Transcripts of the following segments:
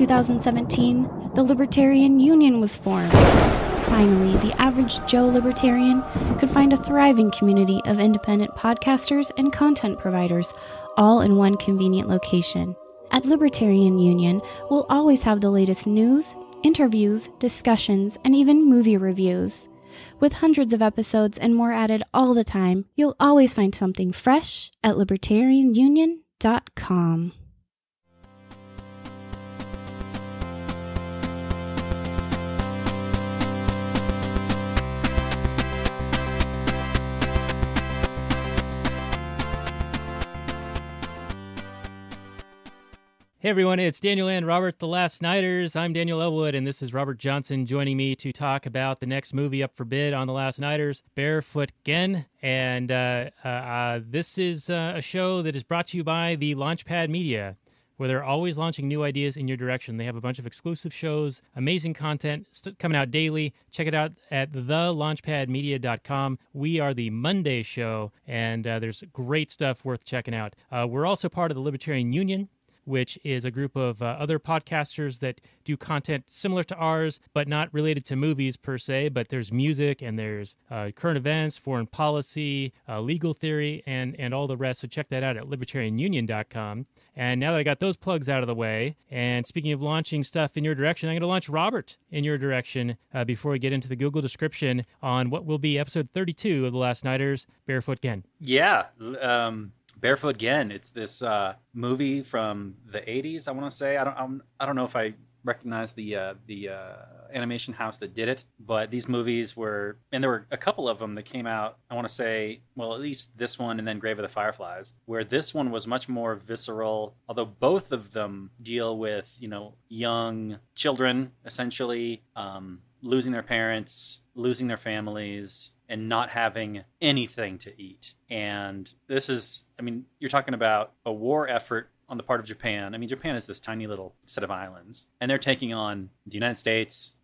2017, the Libertarian Union was formed. Finally, the average Joe Libertarian could find a thriving community of independent podcasters and content providers, all in one convenient location. At Libertarian Union, we'll always have the latest news, interviews, discussions, and even movie reviews. With hundreds of episodes and more added all the time, you'll always find something fresh at libertarianunion.com. Hey everyone, it's Daniel and Robert, the Last Nighters. I'm Daniel Elwood, and this is Robert Johnson joining me to talk about the next movie up for bid on the Last Nighters, Barefoot Gen. And this is a show that is brought to you by the Launchpad Media, where they're always launching new ideas in your direction. They have a bunch of exclusive shows, amazing content coming out daily. Check it out at thelaunchpadmedia.com. We are the Monday show, and there's great stuff worth checking out. We're also part of the Libertarian Union, which is a group of other podcasters that do content similar to ours, but not related to movies per se. But there's music, and there's current events, foreign policy, legal theory, and all the rest. So check that out at libertarianunion.com. And now that I got those plugs out of the way, and speaking of launching stuff in your direction, I'm going to launch Robert in your direction before we get into the Google description on what will be episode 32 of The Last Nighters, Barefoot Gen. Yeah, Barefoot Gen. It's this movie from the 80s, I want to say. I don't know if I recognize the animation house that did it, but these movies were, and there were a couple of them that came out, I want to say, well, at least this one and then Grave of the Fireflies, where this one was much more visceral, although both of them deal with, young children, essentially, losing their parents, losing their families, and not having anything to eat. And this is, you're talking about a war effort on the part of Japan. Japan is this tiny little set of islands, and they're taking on the United States,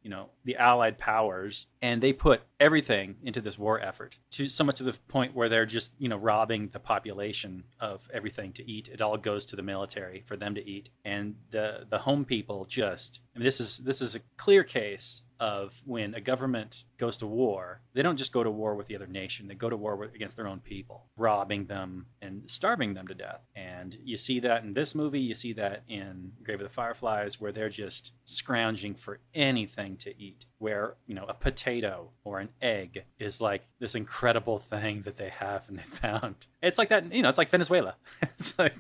the Allied powers, and they put everything into this war effort, to so much to the point where they're just, robbing the population of everything to eat. It all goes to the military for them to eat, and the home people just, this is a clear case of when a government goes to war, they don't just go to war with the other nation, they go to war against their own people, robbing them and starving them to death. And you see that in this movie, you see that in Grave of the Fireflies, where they're just scrounging for anything to eat, where, a potato or an egg is like this incredible thing that they have and they found. It's like that, it's like Venezuela. It's like,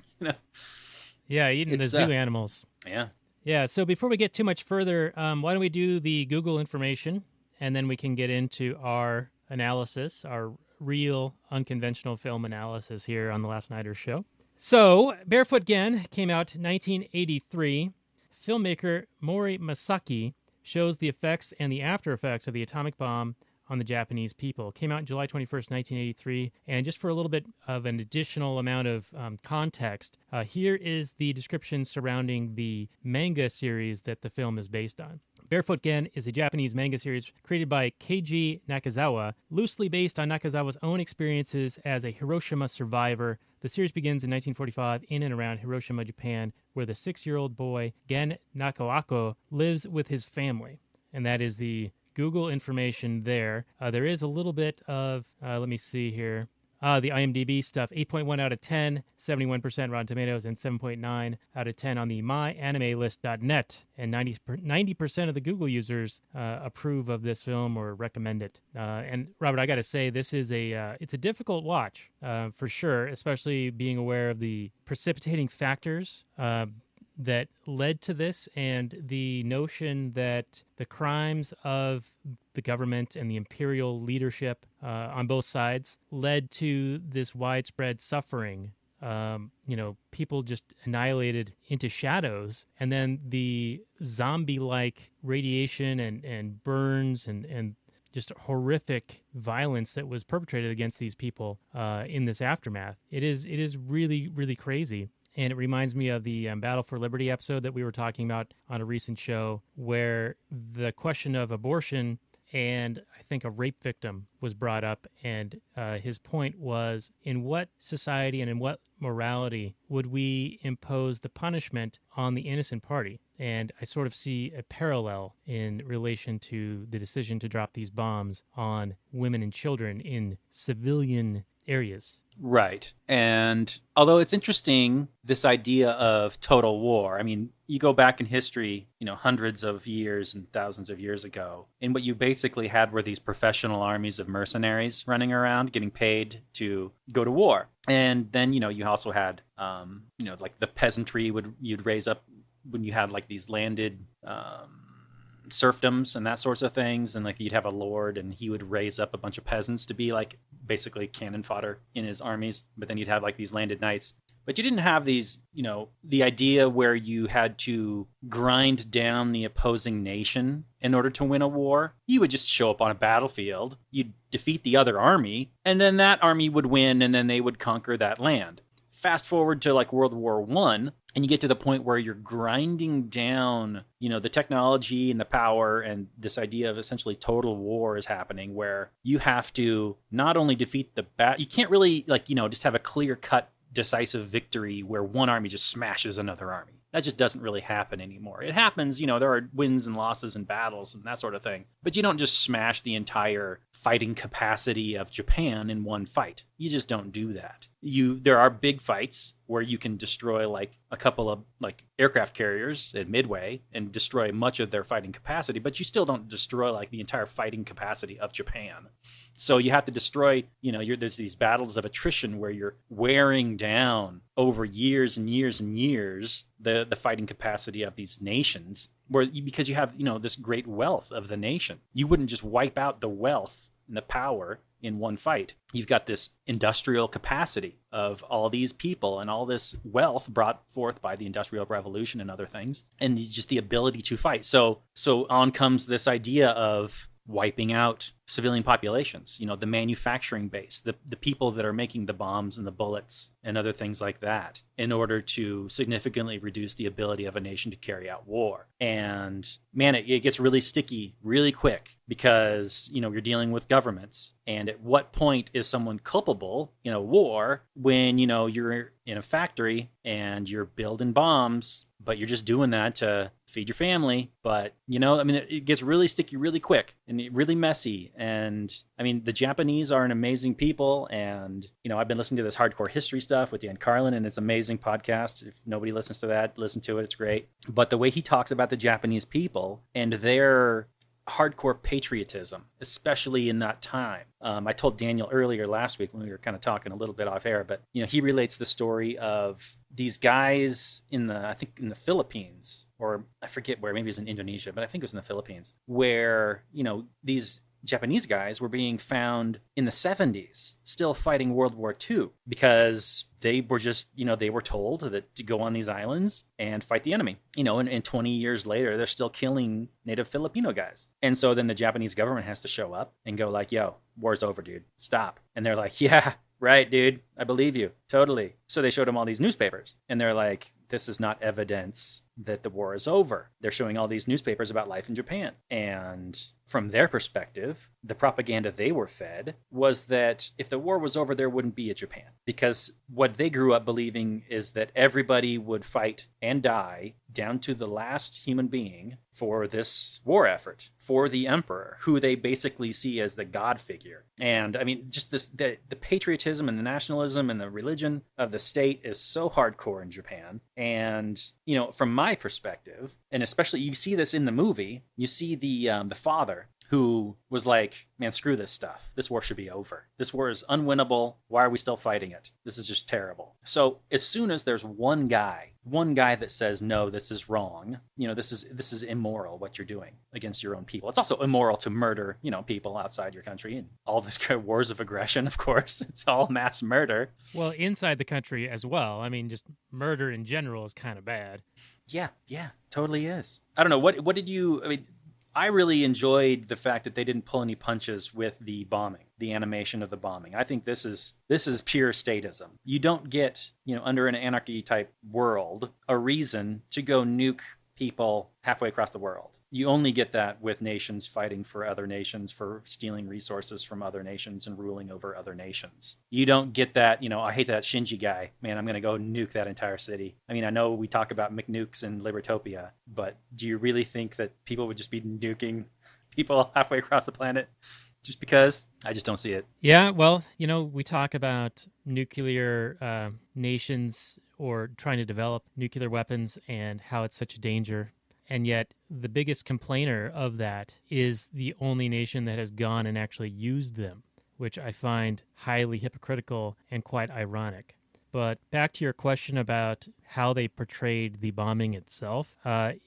Yeah, eating the zoo animals. Yeah. Yeah, so before we get too much further, why don't we do the Google information, and then we can get into our analysis, our real unconventional film analysis here on the Last Nighters show. So, Barefoot Gen came out in 1983. Filmmaker Mori Masaki shows the effects and the after effects of the atomic bomb on the Japanese people. It came out on July 21st, 1983. And just for a little bit of an additional amount of context, here is the description surrounding the manga series that the film is based on. Barefoot Gen is a Japanese manga series created by Keiji Nakazawa, loosely based on Nakazawa's own experiences as a Hiroshima survivor. The series begins in 1945 in and around Hiroshima, Japan, where the 6-year-old boy Gen Nakaako lives with his family. And that is the Google information there. There is a little bit of, let me see here, the IMDb stuff, 8.1 out of 10, 71% Rotten Tomatoes, and 7.9 out of 10 on the myanimelist.net. And 90% of the Google users approve of this film or recommend it. And Robert, I got to say, this is it's a difficult watch for sure, especially being aware of the precipitating factors that led to this, and the notion that the crimes of the government and the imperial leadership on both sides led to this widespread suffering. People just annihilated into shadows, and then the zombie-like radiation and burns and just horrific violence that was perpetrated against these people in this aftermath. It is really, really crazy. And it reminds me of the Battle for Liberty episode that we were talking about on a recent show, where the question of abortion and I think a rape victim was brought up, and his point was, in what society and in what morality would we impose the punishment on the innocent party? And I sort of see a parallel in relation to the decision to drop these bombs on women and children in civilian areas. Right. And although it's interesting, this idea of total war, I mean, you go back in history, hundreds of years and thousands of years ago, and what you basically had were these professional armies of mercenaries running around getting paid to go to war. And then, you also had, like the peasantry you'd raise up when you had like these landed serfdoms and that sorts of things, and like you'd have a lord and he would raise up a bunch of peasants to be like basically cannon fodder in his armies, but then you'd have like these landed knights. But you didn't have these, the idea where you had to grind down the opposing nation in order to win a war. You would just show up on a battlefield, you'd defeat the other army, and then that army would win, and then they would conquer that land. Fast forward to like World War One, and you get to the point where you're grinding down, the technology and the power, and this idea of essentially total war is happening, where you have to not only defeat you can't really just have a clear cut decisive victory where one army just smashes another army. That just doesn't really happen anymore. It happens, there are wins and losses and battles and that sort of thing, but you don't just smash the entire fighting capacity of Japan in one fight. You just don't do that. There are big fights where you can destroy like a couple of like aircraft carriers at Midway and destroy much of their fighting capacity, but you still don't destroy like the entire fighting capacity of Japan. So you have to destroy, there's these battles of attrition where you're wearing down over years and years and years the fighting capacity of these nations, because you have, this great wealth of the nation. You wouldn't just wipe out the wealth and the power in one fight. You've got this industrial capacity of all these people and all this wealth brought forth by the Industrial Revolution and other things, and just the ability to fight. So on comes this idea of wiping out civilian populations, the manufacturing base, the people that are making the bombs and the bullets and other things like that, in order to significantly reduce the ability of a nation to carry out war. And man, it gets really sticky really quick, because you're dealing with governments, and at what point is someone culpable in a war when you're in a factory and you're building bombs, but you're just doing that to feed your family? But it gets really sticky really quick and really messy. And I mean, the Japanese are an amazing people, and I've been listening to this hardcore history stuff with Dan Carlin, and it's an amazing podcast. If nobody listens to that, listen to it, it's great. But the way he talks about the Japanese people and their hardcore patriotism, especially in that time. I told Daniel earlier last week when we were kind of talking a little bit off air, but he relates the story of these guys I think in the Philippines, or I forget where, maybe it was in Indonesia, but I think it was in the Philippines, where these Japanese guys were being found in the 70s still fighting World War II, because they were just, they were told that to go on these islands and fight the enemy, and 20 years later, they're still killing native Filipino guys. And so then the Japanese government has to show up and go like, yo, war's over, dude, stop. And they're like, yeah, right, dude, I believe you, totally. So they showed them all these newspapers, and they're like, this is not evidence that the war is over. They're showing all these newspapers about life in Japan. And from their perspective, the propaganda they were fed was that if the war was over, there wouldn't be a Japan. Because what they grew up believing is that everybody would fight and die down to the last human being for this war effort, for the emperor, who they basically see as the god figure. And I mean, just the patriotism and the nationalism and the religion of the state is so hardcore in Japan. And, from my perspective, and especially you see this in the movie, you see the father who was like, man, screw this stuff. This war should be over. This war is unwinnable. Why are we still fighting it? This is just terrible. So as soon as there's one guy that says, no, this is wrong, this is immoral what you're doing against your own people. It's also immoral to murder, people outside your country, and all this kind of wars of aggression, of course. It's all mass murder. Well, inside the country as well. I mean, just murder in general is kind of bad. Yeah, totally is. I don't know. What did you, I mean, I really enjoyed the fact that they didn't pull any punches with the bombing, the animation of the bombing. I think this is pure statism. You don't get, under an anarchy type world, a reason to go nuke people halfway across the world. You only get that with nations fighting for other nations, for stealing resources from other nations and ruling over other nations. You don't get that, I hate that Shinji guy. Man, I'm going to go nuke that entire city. I mean, I know we talk about McNukes and Libertopia, but do you really think that people would just be nuking people halfway across the planet just because? I just don't see it. Yeah, well, we talk about nuclear nations or trying to develop nuclear weapons and how it's such a danger. And yet, the biggest complainer of that is the only nation that has gone and actually used them, which I find highly hypocritical and quite ironic. But back to your question about how they portrayed the bombing itself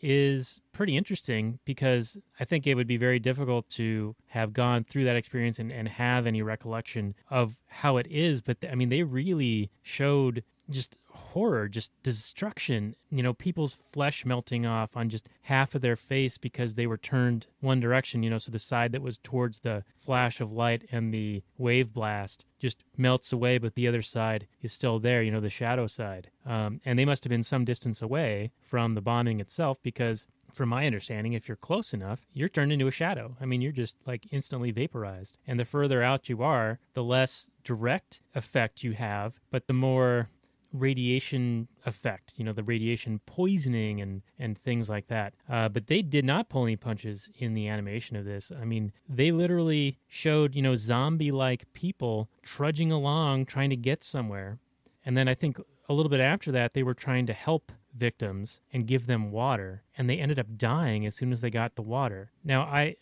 is pretty interesting, because I think it would be very difficult to have gone through that experience and have any recollection of how it is. But I mean, they really showed just horror, just destruction, people's flesh melting off on just half of their face because they were turned one direction, so the side that was towards the flash of light and the wave blast just melts away, but the other side is still there, the shadow side. And they must have been some distance away from the bombing itself, because from my understanding, if you're close enough, you're turned into a shadow. I mean, you're just like instantly vaporized. And the further out you are, the less direct effect you have, but the more radiation effect, the radiation poisoning and things like that. But they did not pull any punches in the animation of this. I mean, they literally showed, zombie-like people trudging along trying to get somewhere. And then I think a little bit after that, they were trying to help victims and give them water, and they ended up dying as soon as they got the water. Now, I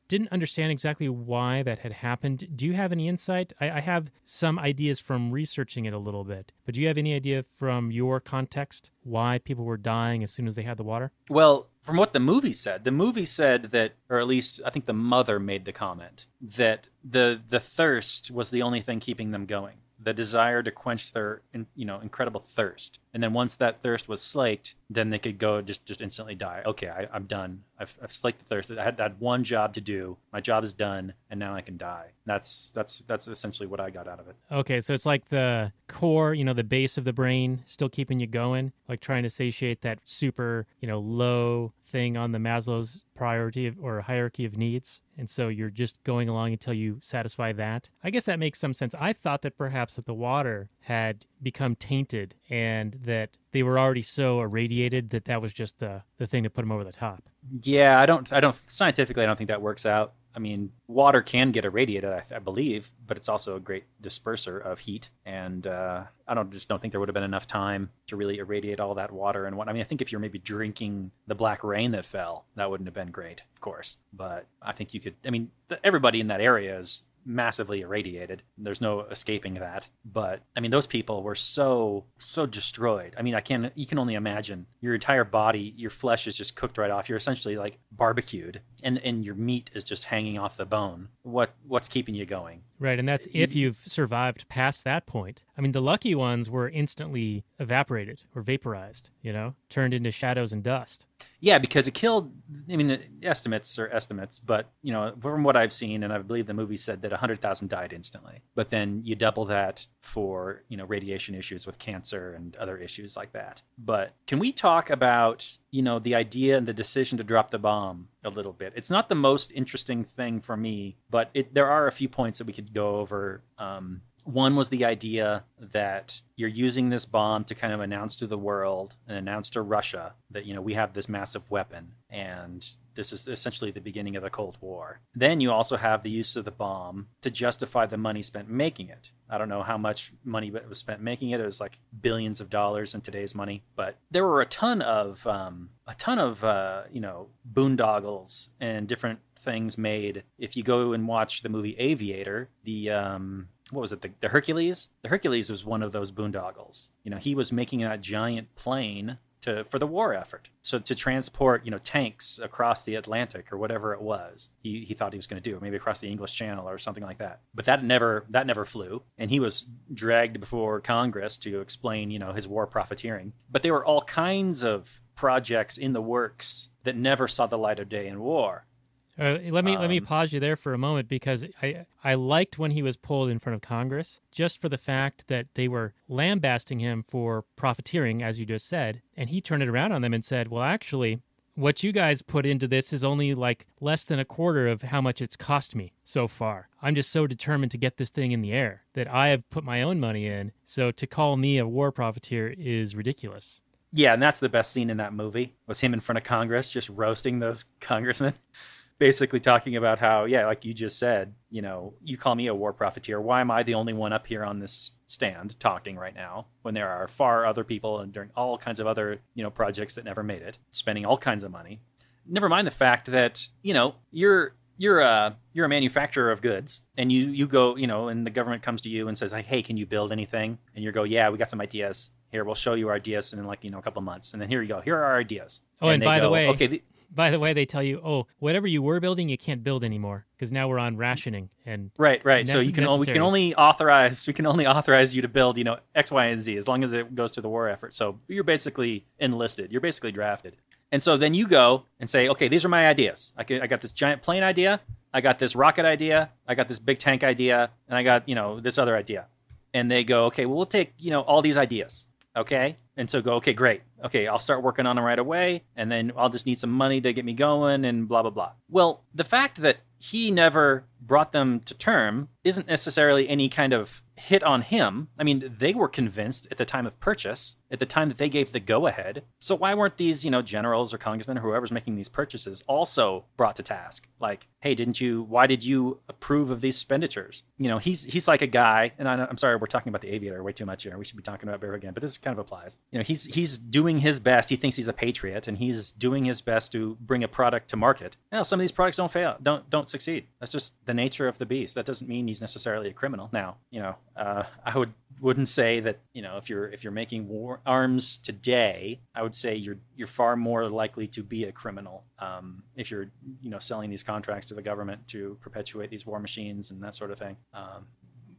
didn't understand exactly why that had happened. Do you have any insight? I have some ideas from researching it a little bit, but do you have any idea from your context why people were dying as soon as they had the water? Well, from what the movie said that, or at least I think the mother made the comment, that the thirst was the only thing keeping them going. The desire to quench their incredible thirst, and then once that thirst was slaked, then they could go just instantly die. Okay, I'm done. I've slaked the thirst. I had one job to do. My job is done, and now I can die. That's essentially what I got out of it. Okay, so it's like the core, the base of the brain still keeping you going, like trying to satiate that super, low thing on the Maslow's priority or hierarchy of needs. And so you're just going along until you satisfy that. I guess that makes some sense. I thought that perhaps that the water had become tainted and that they were already so irradiated that was just the thing to put them over the top. Yeah, I don't scientifically, I don't think that works out. I mean, water can get irradiated, I believe, but it's also a great disperser of heat. And just don't think there would have been enough time to really irradiate all that water. And I mean, I think if you're maybe drinking the black rain that fell, that wouldn't have been great, of course. But I think you could. I mean, everybody in that area is massively irradiated. There's no escaping that. But I mean, those people were so destroyed. I mean, you can only imagine your entire body, your flesh is just cooked right off. You're essentially like barbecued, and your meat is just hanging off the bone. What's keeping you going? Right, and that's if you've survived past that point. I mean, the lucky ones were instantly evaporated or vaporized, turned into shadows and dust. Yeah, because it killed. I mean, the estimates are estimates, but from what I've seen, and I believe the movie said that 100,000 died instantly. But then you double that for radiation issues with cancer and other issues like that. But can we talk about the idea and the decision to drop the bomb a little bit? It's not the most interesting thing for me, but there are a few points that we could go over. One was the idea that you're using this bomb to kind of announce to the world and announce to Russia that, we have this massive weapon, and this is essentially the beginning of the Cold War. Then you also have the use of the bomb to justify the money spent making it. I don't know how much money was spent making it. It was like billions of dollars in today's money, but there were a ton of boondoggles and different things made. If you go and watch the movie Aviator, what was it? The Hercules? The Hercules was one of those boondoggles. He was making that giant plane for the war effort. So to transport, tanks across the Atlantic or whatever it was, he thought he was going to do, maybe across the English Channel or something like that. But that never flew, and he was dragged before Congress to explain, his war profiteering. But there were all kinds of projects in the works that never saw the light of day in war. Let me pause you there for a moment, because I liked when he was pulled in front of Congress, just for the fact that they were lambasting him for profiteering, as you just said, and he turned it around on them and said, well, actually, what you guys put into this is only like less than a quarter of how much it's cost me so far. I'm just so determined to get this thing in the air that I have put my own money in. So to call me a war profiteer is ridiculous. Yeah, and that's the best scene in that movie, was him in front of Congress just roasting those congressmen. Basically talking about how, yeah, like you just said, you call me a war profiteer. Why am I the only one up here on this stand talking right now when there are far other people and during all kinds of other, projects that never made it, spending all kinds of money. Never mind the fact that, you're a manufacturer of goods, and you go, and the government comes to you and says, hey, can you build anything? And you go, yeah, we got some ideas. Here, we'll show you our ideas in like, a couple months. And then here you go. Here are our ideas. Oh, and they by the go, way, okay, they tell you, oh, whatever you were building, you can't build anymore because now we're on rationing and right. So we can only authorize you to build, X, Y, and Z as long as it goes to the war effort. So you're basically enlisted. You're basically drafted. And so then you go and say, okay, these are my ideas. I got this giant plane idea. I got this rocket idea. I got this big tank idea, and I got this other idea. And they go, okay, well, we'll take all these ideas. Okay. And so go, okay, great. Okay, I'll start working on them right away, and then I'll just need some money to get me going and blah, blah, blah. Well, the fact that he never brought them to term isn't necessarily any kind of hit on him. I mean, they were convinced at the time of purchase, at the time that they gave the go-ahead. So why weren't these, generals or congressmen or whoever's making these purchases also brought to task? Like, hey, why did you approve of these expenditures? He's like a guy, and I'm sorry, we're talking about the Aviator way too much here. We should be talking about Barefoot Gen, but this kind of applies. He's doing his best. He thinks he's a patriot, and he's doing his best to bring a product to market. Some of these products don't succeed. That's just the nature of the beast. That doesn't mean he's necessarily a criminal. Now, I wouldn't say that if you're making war arms today, I would say you're far more likely to be a criminal if you're selling these contracts to the government to perpetuate these war machines and that sort of thing.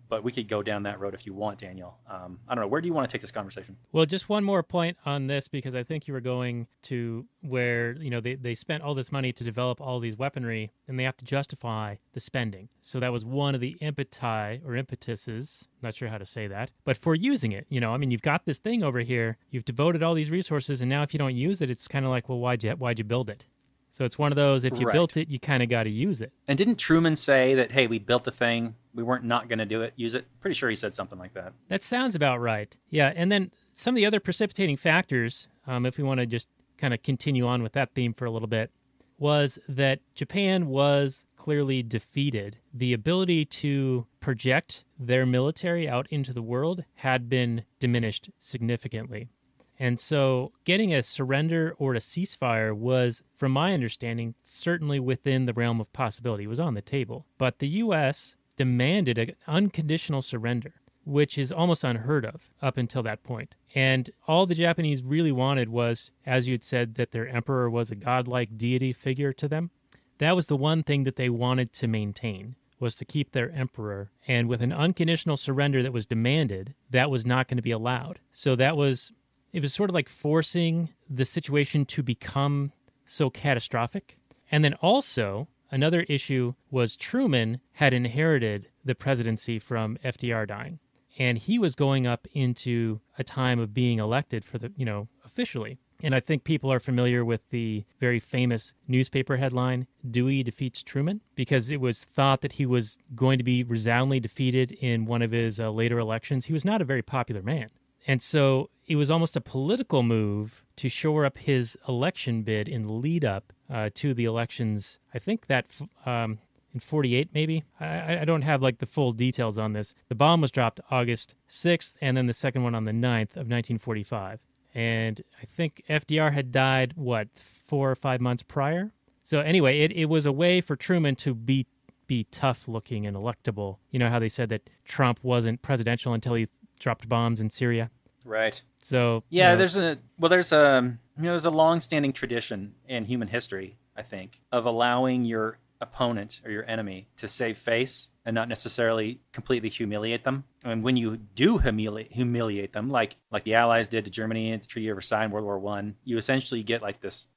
But we could go down that road if you want, Daniel. I don't know. Where do you want to take this conversation? Well, just one more point on this, because I think you were going to where, they spent all this money to develop all these weaponry, and they have to justify the spending. So that was one of the impetuses, not sure how to say that, but for using it. You've got this thing over here, you've devoted all these resources, and now if you don't use it, it's kind of like, well, why'd you build it? So it's one of those, if you built it, you kind of got to use it. And didn't Truman say that, hey, we built the thing, we weren't not going to do it, use it? Pretty sure he said something like that. That sounds about right. Yeah, and then some of the other precipitating factors, if we want to just kind of continue on with that theme for a little bit, was that Japan was clearly defeated. The ability to project their military out into the world had been diminished significantly. And so getting a surrender or a ceasefire was, from my understanding, certainly within the realm of possibility. It was on the table. But the U.S. demanded an unconditional surrender, which is almost unheard of up until that point. And all the Japanese really wanted was, as you'd said, that their emperor was a godlike deity figure to them. That was the one thing that they wanted to maintain, was to keep their emperor. And with an unconditional surrender that was demanded, that was not going to be allowed. So it was sort of like forcing the situation to become so catastrophic. And then also, another issue was Truman had inherited the presidency from FDR dying. And he was going up into a time of being elected for officially. And I think people are familiar with the very famous newspaper headline, Dewey defeats Truman, because it was thought that he was going to be resoundingly defeated in one of his later elections. He was not a very popular man. And so it was almost a political move to shore up his election bid in the lead up to the elections. I think that in 48 maybe. I don't have like the full details on this. The bomb was dropped August 6th, and then the second one on the 9th of 1945. And I think FDR had died, 4 or 5 months prior? So anyway, it was a way for Truman to be tough looking and electable. You know how they said that Trump wasn't presidential until he dropped bombs in Syria? Right. So yeah, there's a long-standing tradition in human history, I think, of allowing your opponent or your enemy to save face and not necessarily completely humiliate them. And when you do humiliate them, like the Allies did to Germany in the Treaty of Versailles in World War I, you essentially get like this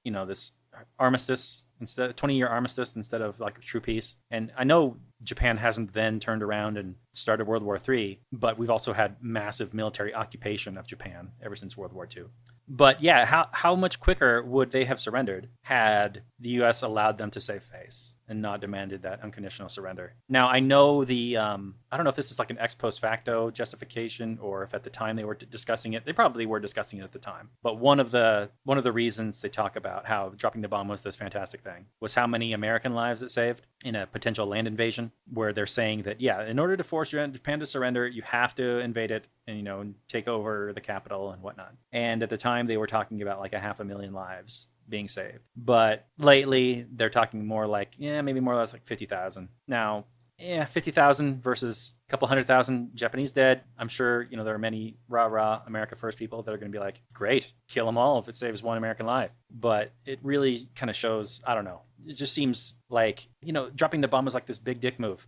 armistice, instead 20-year armistice instead of like a true peace. And I know Japan hasn't then turned around and started World War III, but we've also had massive military occupation of Japan ever since World War II. But yeah, how much quicker would they have surrendered had the U.S. allowed them to save face and not demanded that unconditional surrender? Now I know I don't know if this is like an ex post facto justification or if at the time they were discussing it. They probably were discussing it at the time. But one of the reasons they talk about how dropping the bomb was this fantastic thing was how many American lives it saved in a potential land invasion, where they're saying that yeah, in order to force Japan to surrender, you have to invade it and take over the capital and whatnot. And at the time they were talking about like a 500,000 lives being saved. But lately they're talking more like, yeah, maybe more or less like 50,000. Now, yeah, 50,000 versus a couple 100,000 Japanese dead. I'm sure, there are many rah America first people that are going to be like, great, kill them all if it saves one American life. But it really kind of shows, I don't know. It just seems like, dropping the bomb was like this big dick move.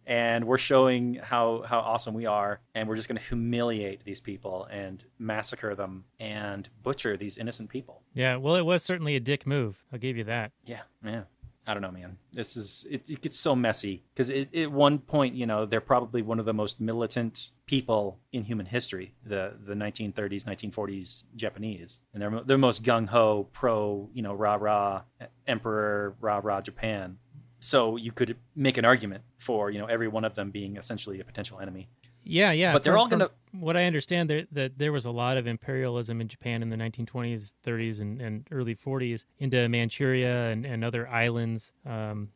And we're showing how awesome we are, and we're just going to humiliate these people and massacre them and butcher these innocent people. Yeah, well, it was certainly a dick move. I'll give you that. Yeah, man. I don't know, man. It gets so messy because at one point, they're probably one of the most militant people in human history. The 1930s, 1940s Japanese, and they're most gung ho pro, rah rah emperor, rah rah Japan. So you could make an argument for every one of them being essentially a potential enemy. Yeah. But they're all going to. What I understand, that there was a lot of imperialism in Japan in the 1920s, 30s, and early 40s into Manchuria and other islands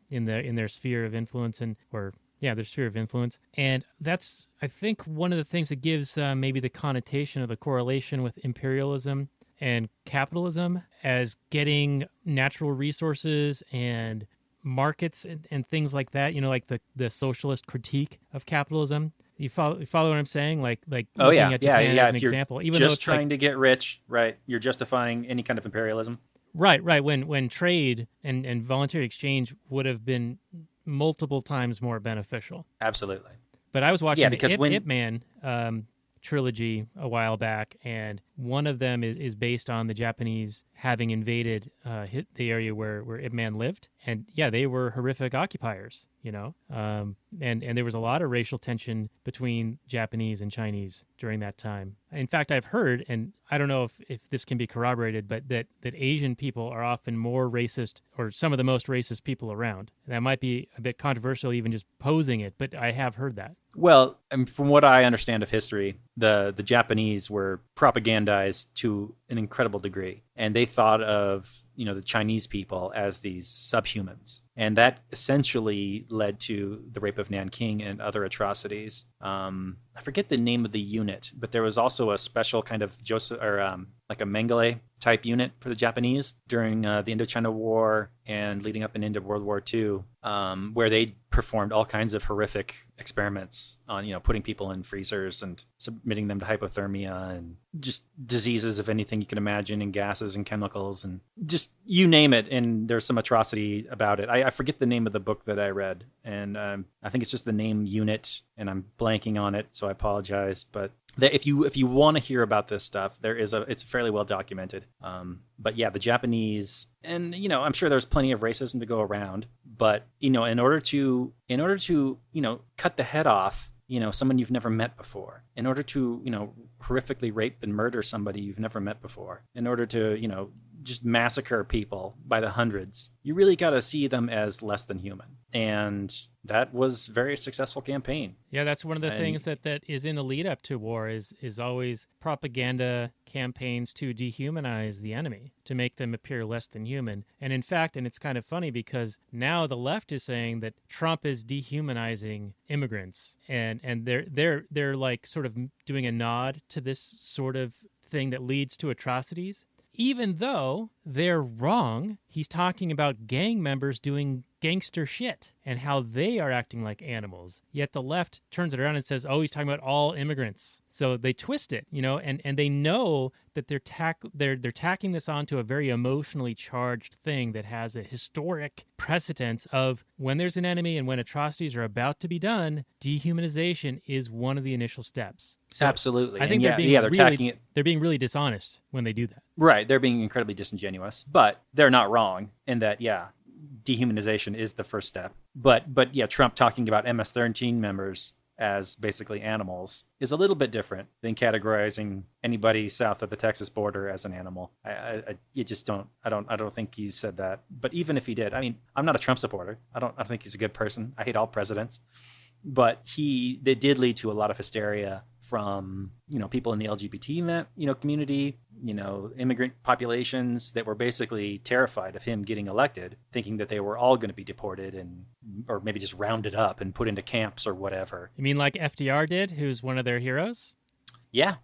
in their sphere of influence their sphere of influence. And that's, I think, one of the things that gives maybe the connotation of the correlation with imperialism and capitalism as getting natural resources and markets and things like that, like the socialist critique of capitalism. You follow what I'm saying? Like Oh looking yeah, at yeah, Japan yeah. as an If you're example, even though just it's like trying to get rich, right? You're justifying any kind of imperialism. right. When trade and voluntary exchange would have been multiple times more beneficial. Absolutely. But I was Yeah, watching the because Ip when Man trilogy a while back, and one of them is based on the Japanese having invaded the area where Ip Man lived, and yeah, they were horrific occupiers, and there was a lot of racial tension between Japanese and Chinese during that time. In fact, I've heard, and I don't know if this can be corroborated, but that Asian people are often more racist, or some of the most racist people around. That might be a bit controversial, even just posing it, but I have heard that. Well, from what I understand of history, the Japanese were propagandized to an incredible degree, and they thought of the Chinese people as these subhumans, and that essentially led to the rape of Nanking and other atrocities. I forget the name of the unit, but there was also a special kind of like a Mengele type unit for the Japanese during the Indochina War and leading up and into World War II, where they performed all kinds of horrific experiments on putting people in freezers and submitting them to hypothermia and just diseases of anything you can imagine, and gases and chemicals and just you name it, and there's some atrocity about it. I forget the name of the book that I read, and I think it's just the name unit, and I'm blanking on it, so I apologize. But if you want to hear about this stuff, it's fairly well documented. But yeah, the Japanese, and I'm sure there's plenty of racism to go around, but in order to cut the head off someone you've never met before, in order to horrifically rape and murder somebody you've never met before, in order to just massacre people by the hundreds, you really got to see them as less than human. And that was a very successful campaign. Yeah, that's one of the And things that is in the lead up to war is always propaganda campaigns to dehumanize the enemy, to make them appear less than human. And in fact, and it's kind of funny because now the left is saying that Trump is dehumanizing immigrants, and they're like sort of doing a nod to this sort of thing that leads to atrocities. Even though they're wrong, he's talking about gang members doing gangster shit and how they are acting like animals. Yet the left turns it around and says, oh, he's talking about all immigrants. So they twist it, and they know that they're tacking this onto a very emotionally charged thing that has a historic precedence of when there's an enemy and when atrocities are about to be done, dehumanization is one of the initial steps. So absolutely. I think and they're attacking it. They're being really dishonest when they do that. Right, they're being incredibly disingenuous, but they're not wrong in that, dehumanization is the first step. But yeah, Trump talking about MS-13 members as basically animals is a little bit different than categorizing anybody south of the Texas border as an animal. You just don't. I don't think he said that. But even if he did, I mean, I'm not a Trump supporter. I think he's a good person. I hate all presidents. But they did lead to a lot of hysteria from people in the LGBT community, immigrant populations that were basically terrified of him getting elected, thinking that they were all going to be deported or maybe just rounded up and put into camps or whatever. You mean like FDR did, who's one of their heroes? Yeah.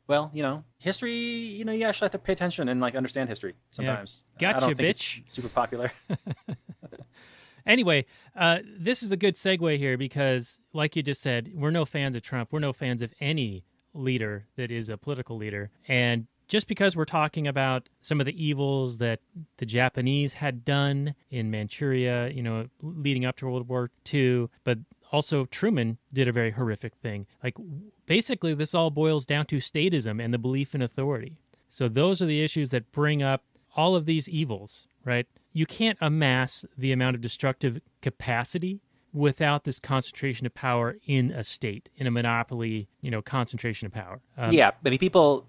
Well, history, you actually have to pay attention and understand history sometimes. Yeah. Gotcha, I don't think bitch. it's super popular. Anyway, this is a good segue here because, like you just said, we're no fans of Trump. We're no fans of any leader that is a political leader. And just because we're talking about some of the evils that the Japanese had done in Manchuria, leading up to World War II, but also Truman did a very horrific thing. Basically, this all boils down to statism and the belief in authority. So those are the issues that bring up all of these evils, right? You can't amass the amount of destructive capacity without this concentration of power in a state, in a monopoly, concentration of power. Yeah, I mean, people,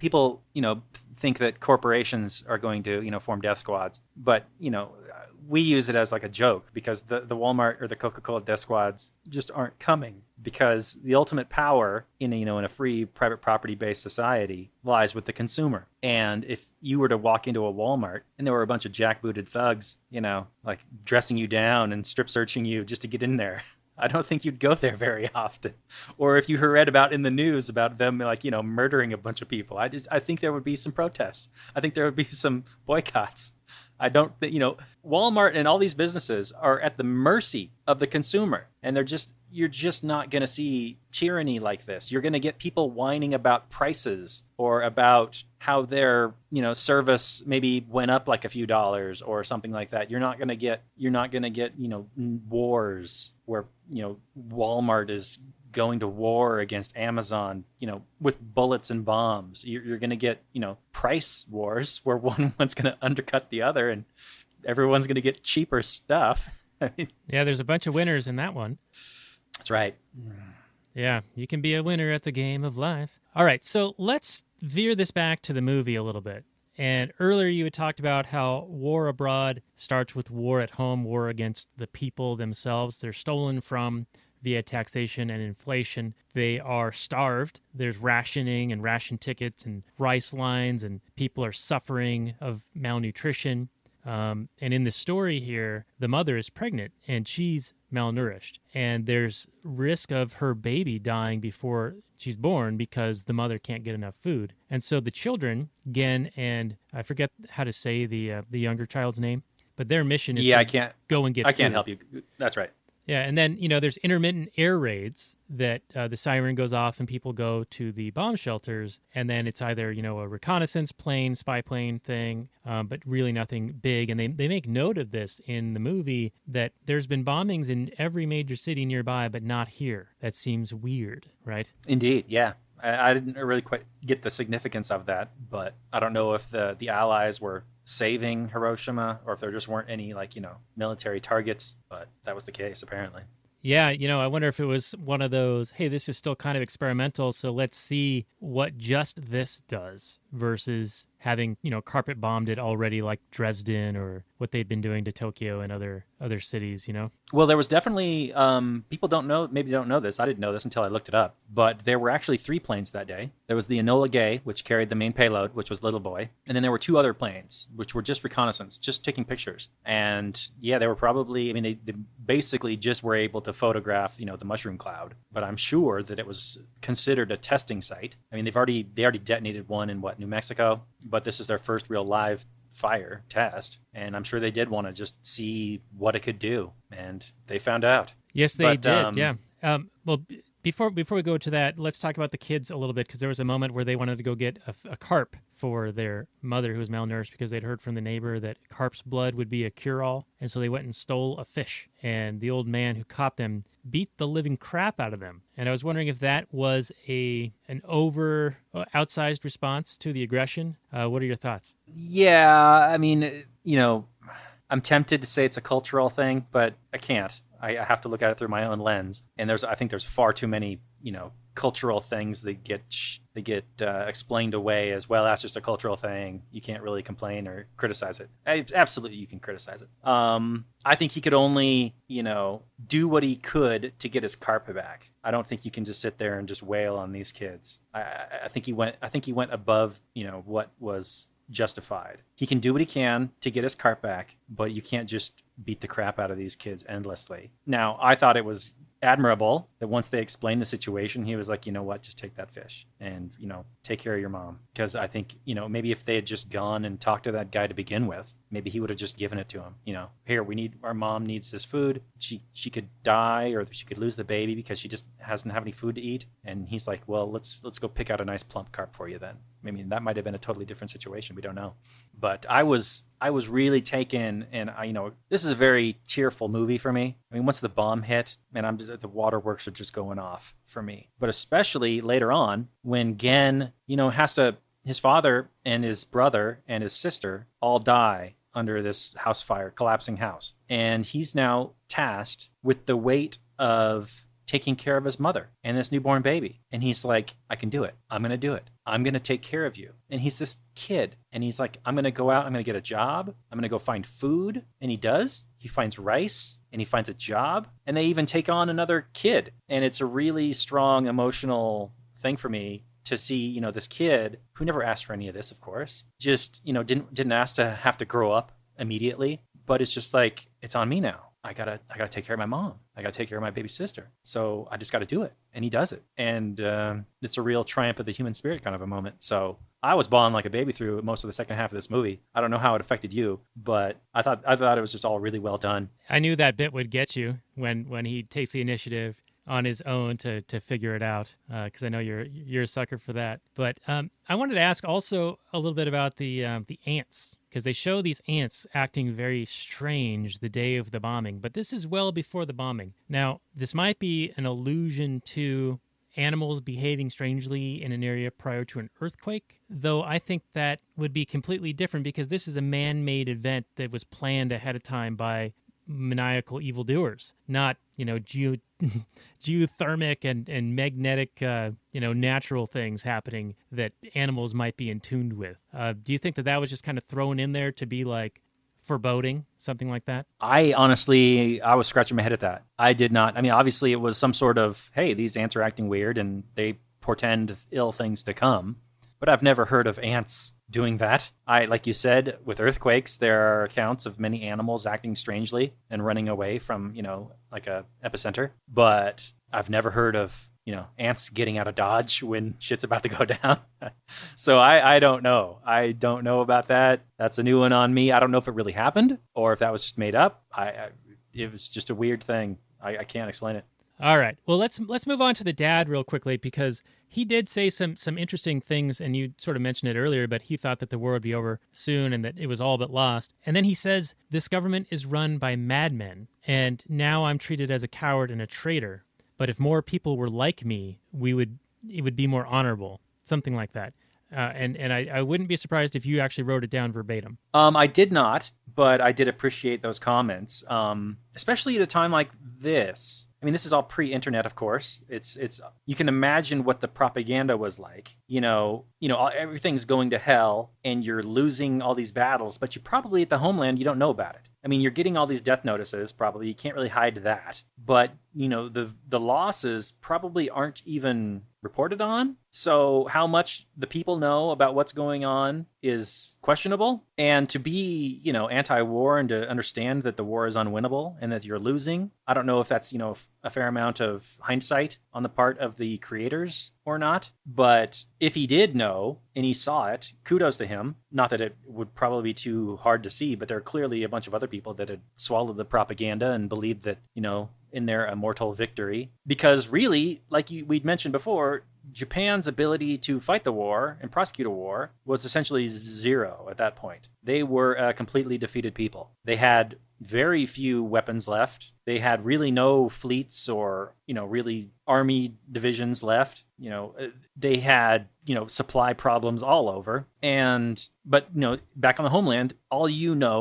think that corporations are going to, form death squads, but we use it as like a joke because the Walmart or the Coca-Cola death squads just aren't coming because the ultimate power in a free private property-based society lies with the consumer. And if you were to walk into a Walmart and there were a bunch of jackbooted thugs, like dressing you down and strip searching you just to get in there, I don't think you'd go there very often. Or if you read about in the news about them murdering a bunch of people, I think there would be some protests. I think there would be some boycotts. I don't think Walmart and all these businesses are at the mercy of the consumer, and you're just not going to see tyranny like this. You're going to get people whining about prices or about how their service maybe went up like a few dollars or something like that. You're not going to get wars where Walmart is going to war against Amazon, with bullets and bombs. You're going to get, price wars where one's going to undercut the other and everyone's going to get cheaper stuff. Yeah, there's a bunch of winners in that one. That's right. Yeah, you can be a winner at the game of life. All right, so let's veer this back to the movie a little bit. And earlier you had talked about how war abroad starts with war at home, war against the people themselves. They're stolen from via taxation and inflation. They are starved. There's rationing and ration tickets and rice lines, and people are suffering of malnutrition. And in the story here, the mother is pregnant and she's malnourished. And there's risk of her baby dying before she's born because the mother can't get enough food. And so the children, Gen and I forget how to say the younger child's name, but their mission is to go and get food. I can't help you. That's right. Yeah, and then, there's intermittent air raids that the siren goes off and people go to the bomb shelters, and then it's either, a reconnaissance plane, spy plane thing, but really nothing big. And they make note of this in the movie that there's been bombings in every major city nearby, but not here. That seems weird, right? Indeed, yeah. I didn't really quite get the significance of that, but I don't know if the Allies were saving Hiroshima or if there just weren't any military targets, but that was the case apparently. Yeah, I wonder if it was one of those, hey, this is still kind of experimental, so let's see what just this does versus having, carpet bombed it already like Dresden or what they'd been doing to Tokyo and other cities, Well, there was definitely, people maybe don't know this. I didn't know this until I looked it up, but there were actually 3 planes that day. There was the Enola Gay, which carried the main payload, which was Little Boy. And then there were 2 other planes, which were just reconnaissance, just taking pictures. And yeah, they were probably, they basically just were able to photograph, the mushroom cloud. But I'm sure that it was considered a testing site. I mean, they already detonated one in New Mexico, but this is their first real live fire test, and I'm sure they did want to just see what it could do, and they found out. Yes, they did. Yeah. Well, before we go to that, let's talk about the kids a little bit, because there was a moment where they wanted to go get a carp for their mother who was malnourished because they'd heard from the neighbor that carp's blood would be a cure-all, and so they went and stole a fish, and the old man who caught them beat the living crap out of them. And I was wondering if that was an outsized response to the aggression. What are your thoughts? Yeah, I mean, I'm tempted to say it's a cultural thing, but I can't. I have to look at it through my own lens. And I think there's far too many, cultural things that get explained away as well as just a cultural thing. You can't really complain or criticize it. Absolutely, you can criticize it. I think he could only, do what he could to get his carpet back. I don't think you can just sit there and just wail on these kids. I think he went. I think he went above, what was justified. He can do what he can to get his cart back, but you can't just beat the crap out of these kids endlessly. Now, I thought it was admirable that once they explained the situation, he was like, you know what, just take that fish and, take care of your mom. Because I think, maybe if they had just gone and talked to that guy to begin with, maybe he would have just given it to him. Here, our mom needs this food. She could die or she could lose the baby because she just doesn't have any food to eat. And he's like, well, let's go pick out a nice plump carp for you then. I mean, that might have been a totally different situation. We don't know. But I was really taken, and this is a very tearful movie for me. I mean, once the bomb hit, man, the waterworks are just going off for me. But especially later on when Gen, his father and his brother and his sister all die under this house fire, collapsing house. And he's now tasked with the weight of taking care of his mother and this newborn baby. And he's like, I can do it. I'm going to do it. I'm going to take care of you. And he's this kid. And he's like, I'm going to go out. I'm going to get a job. I'm going to go find food. And he does. He finds rice and he finds a job. And they even take on another kid. And it's a really strong emotional thing for me to see, this kid who never asked for any of this, of course, just, didn't ask to have to grow up immediately. But it's just like, it's on me now. I gotta take care of my mom. I gotta take care of my baby sister. So I just gotta do it. And he does it. And it's a real triumph of the human spirit kind of a moment. So I was bawling like a baby through most of the second half of this movie. I don't know how it affected you, but I thought it was just all really well done. I knew that bit would get you when he takes the initiative on his own to figure it out, because I know you're a sucker for that. But I wanted to ask also a little bit about the ants, because they show these ants acting very strange the day of the bombing. But this is well before the bombing. Now, this might be an allusion to animals behaving strangely in an area prior to an earthquake, though I think that would be completely different because this is a man-made event that was planned ahead of time by maniacal evildoers, not geothermic and magnetic natural things happening that animals might be in tune with. Do you think that was just kind of thrown in there to be like foreboding, something like that? I was scratching my head at that. I did not. I mean, obviously it was some sort of, hey, these ants are acting weird and they portend ill things to come. But I've never heard of ants doing that. Like you said, with earthquakes, there are accounts of many animals acting strangely and running away from, like a epicenter. But I've never heard of, ants getting out of Dodge when shit's about to go down. So I don't know. I don't know about that. That's a new one on me. I don't know if it really happened or if that was just made up. It was just a weird thing. I can't explain it. All right. Well, let's move on to the dad real quickly, because he did say some interesting things, and you sort of mentioned it earlier, but he thought that the war would be over soon and that it was all but lost. And then he says, this government is run by madmen, and now I'm treated as a coward and a traitor. But if more people were like me, it would be more honorable, something like that. And I wouldn't be surprised if you actually wrote it down verbatim. I did not, but I did appreciate those comments, especially at a time like this. I mean, this is all pre-internet, of course. It's you can imagine what the propaganda was like. Everything's going to hell, and you're losing all these battles, but you probably at the homeland you don't know about it. I mean, you're getting all these death notices. Probably you can't really hide that, but the losses probably aren't even reported on. So how much the people know about what's going on is questionable. And to be, anti-war and to understand that the war is unwinnable and that you're losing, I don't know if that's, a fair amount of hindsight on the part of the creators or not. But if he did know and he saw it, kudos to him. Not that it would probably be too hard to see, but there are clearly a bunch of other people that had swallowed the propaganda and believed that, in their immortal victory. Because really, like we'd mentioned before, Japan's ability to fight the war and prosecute a war was essentially zero at that point. They were a completely defeated people. They had very few weapons left. They had really no fleets or, really army divisions left. They had, supply problems all over. But back on the homeland, all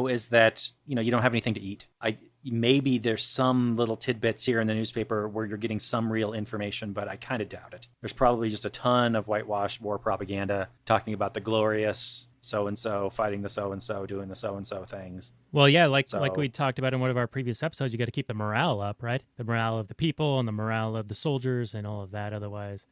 is that, you don't have anything to eat. maybe there's some little tidbits here in the newspaper where you're getting some real information, but I kind of doubt it. There's probably just a ton of whitewashed war propaganda talking about the glorious so-and-so fighting the so-and-so, doing the so-and-so things. Well, yeah, like So we talked about in one of our previous episodes, you got to keep the morale up, right? The morale of the people and the morale of the soldiers and all of that. Otherwise,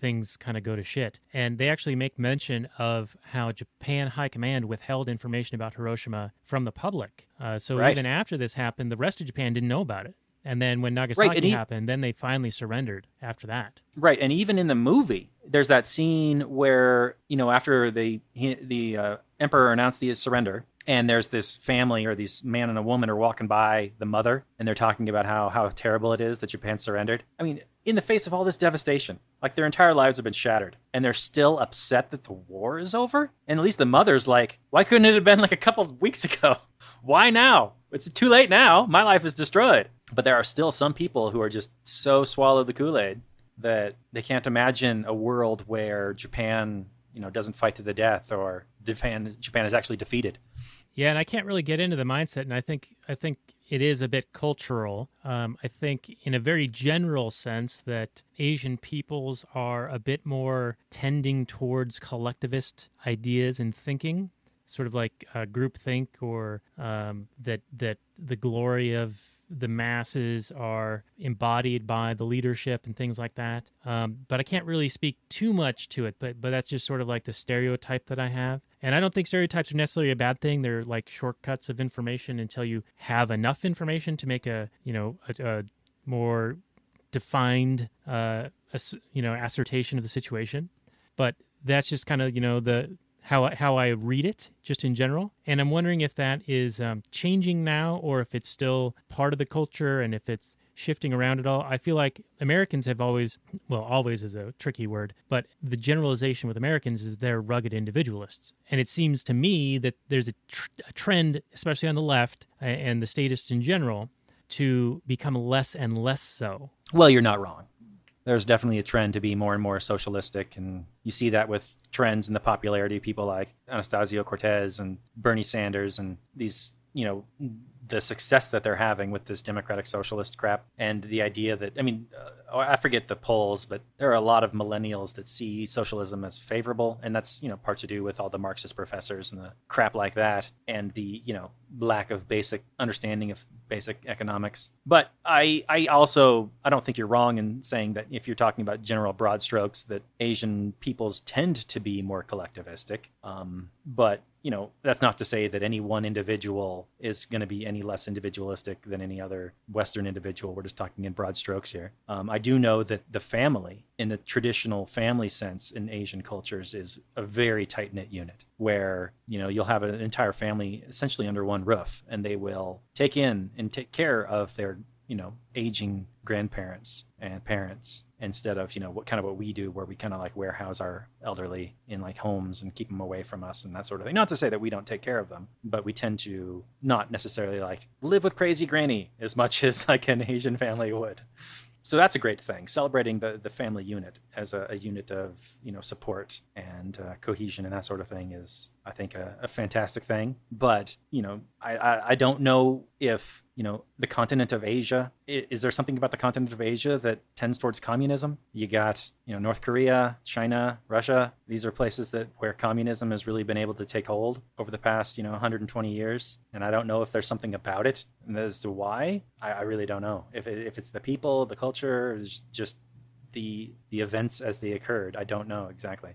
things kind of go to shit. And they actually make mention of how Japan High Command withheld information about Hiroshima from the public. So right, even after this happened, the rest of Japan didn't know about it. And then when right, and Nagasaki happened, then they finally surrendered after that. right, and even in the movie, there's that scene where after the emperor announced the surrender, and there's this family or these man and a woman are walking by the mother, and they're talking about how terrible it is that Japan surrendered. I mean, in the face of all this devastation, like their entire lives have been shattered, and they're still upset that the war is over. And at least the mother's like, why couldn't it have been like a couple of weeks ago? Why now? It's too late now. My life is destroyed. But there are still some people who are just so swallowed the Kool-Aid that they can't imagine a world where Japan, doesn't fight to the death, or Japan is actually defeated. Yeah, and I can't really get into the mindset, and I think it is a bit cultural. I think in a very general sense that Asian peoples are a bit more tending towards collectivist ideas and thinking, sort of like groupthink, or that the glory of the masses are embodied by the leadership and things like that. But I can't really speak too much to it, but that's just sort of like the stereotype that I have. And I don't think stereotypes are necessarily a bad thing. They're like shortcuts of information until you have enough information to make a more defined assertion of the situation. But that's just kind of the how I read it just in general. And I'm wondering if that is changing now, or if it's still part of the culture, and if it's shifting around at all. I feel like Americans have always, well, always is a tricky word, but the generalization with Americans is they're rugged individualists. And it seems to me that there's a trend, especially on the left and the statists in general, to become less and less so. Well, you're not wrong. There's definitely a trend to be more and more socialistic, and you see that with trends in the popularity of people like Anastasio Cortez and Bernie Sanders, and these, the success that they're having with this democratic socialist crap, and the idea that, I forget the polls, but there are a lot of millennials that see socialism as favorable, and that's, part to do with all the Marxist professors and the crap like that, and the, lack of basic understanding of basic economics. But I don't think you're wrong in saying that if you're talking about general broad strokes, that Asian peoples tend to be more collectivistic. But that's not to say that any one individual is going to be any less individualistic than any other Western individual. We're just talking in broad strokes here. I do know that the family, in the traditional family sense in Asian cultures, is a very tight-knit unit where, you'll have an entire family essentially under one roof, and they will take in and take care of their aging grandparents and parents, instead of, what we do, where we kind of like warehouse our elderly in like homes and keep them away from us and that sort of thing. Not to say that we don't take care of them, but we tend to not necessarily like live with crazy granny as much as like an Asian family would. So that's a great thing, celebrating the family unit as a unit of support and cohesion and that sort of thing is, I think, a fantastic thing. But I don't know if the continent of Asia, is there something about the continent of Asia that tends towards communism? You got North Korea, China, Russia. These are places where communism has really been able to take hold over the past 120 years, and I don't know if there's something about it as to why. I really don't know if it's the people, the culture, or just the events as they occurred. I don't know exactly.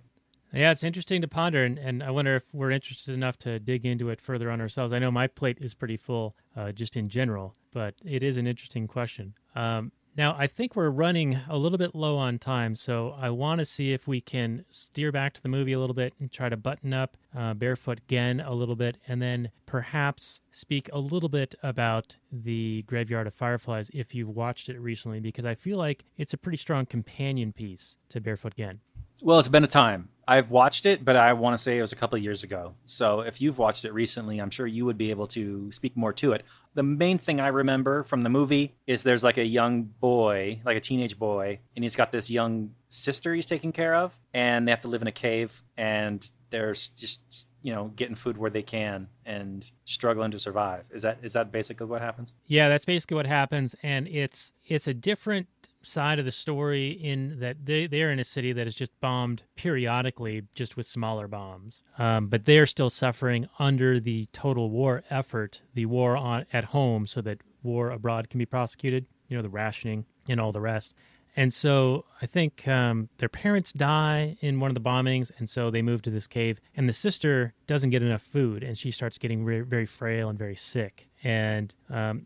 Yeah, it's interesting to ponder, and I wonder if we're interested enough to dig into it further on ourselves. I know my plate is pretty full, just in general, but it is an interesting question. Now, I think we're running a little bit low on time, so I want to see if we can steer back to the movie a little bit and try to button up Barefoot Gen a little bit, and then perhaps speak a little bit about the Graveyard of Fireflies if you've watched it recently, because I feel like it's a pretty strong companion piece to Barefoot Gen. Well, it's been a time. I've watched it, but I want to say it was a couple of years ago. So if you've watched it recently, I'm sure you would be able to speak more to it. The main thing I remember from the movie is there's like a young boy, like a teenage boy, and he's got this young sister he's taking care of, and they have to live in a cave, and they're just getting food where they can and struggling to survive. Is that basically what happens? Yeah, that's basically what happens, and it's a different side of the story in that they're in a city that is just bombed periodically, just with smaller bombs. But they're still suffering under the total war effort, the war at home, so that war abroad can be prosecuted. The rationing and all the rest. And so I think their parents die in one of the bombings, and so they move to this cave. And the sister doesn't get enough food, and she starts getting very frail and very sick. And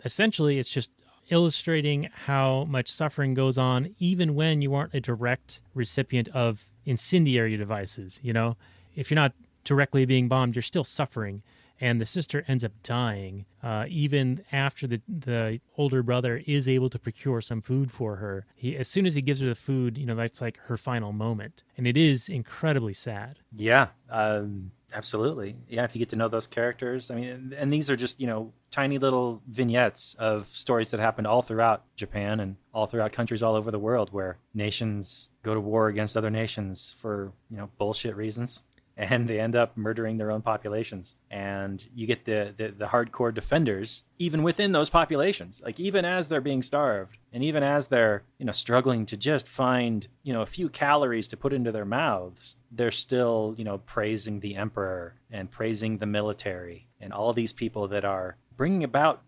essentially, it's just illustrating how much suffering goes on, even when you aren't a direct recipient of incendiary devices. If you're not directly being bombed, you're still suffering. And the sister ends up dying, even after the older brother is able to procure some food for her. As soon as he gives her the food, that's like her final moment, and it is incredibly sad. Yeah, absolutely. Yeah, if you get to know those characters, I mean, and these are just tiny little vignettes of stories that happened all throughout Japan and all throughout countries all over the world where nations go to war against other nations for bullshit reasons, and they end up murdering their own populations. And you get the hardcore defenders even within those populations, like even as they're being starved and even as they're struggling to just find a few calories to put into their mouths, they're still praising the emperor and praising the military and all these people that are bringing about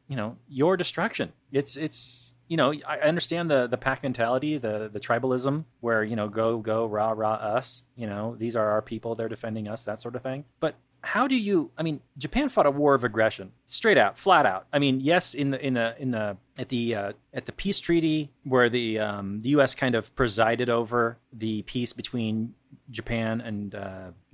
your destruction. It's I understand the pack mentality, the tribalism, where go rah rah us. These are our people, they're defending us, that sort of thing. But how do you? I mean, Japan fought a war of aggression, straight out, flat out. I mean, yes, at the peace treaty where the U.S. kind of presided over the peace between Japan and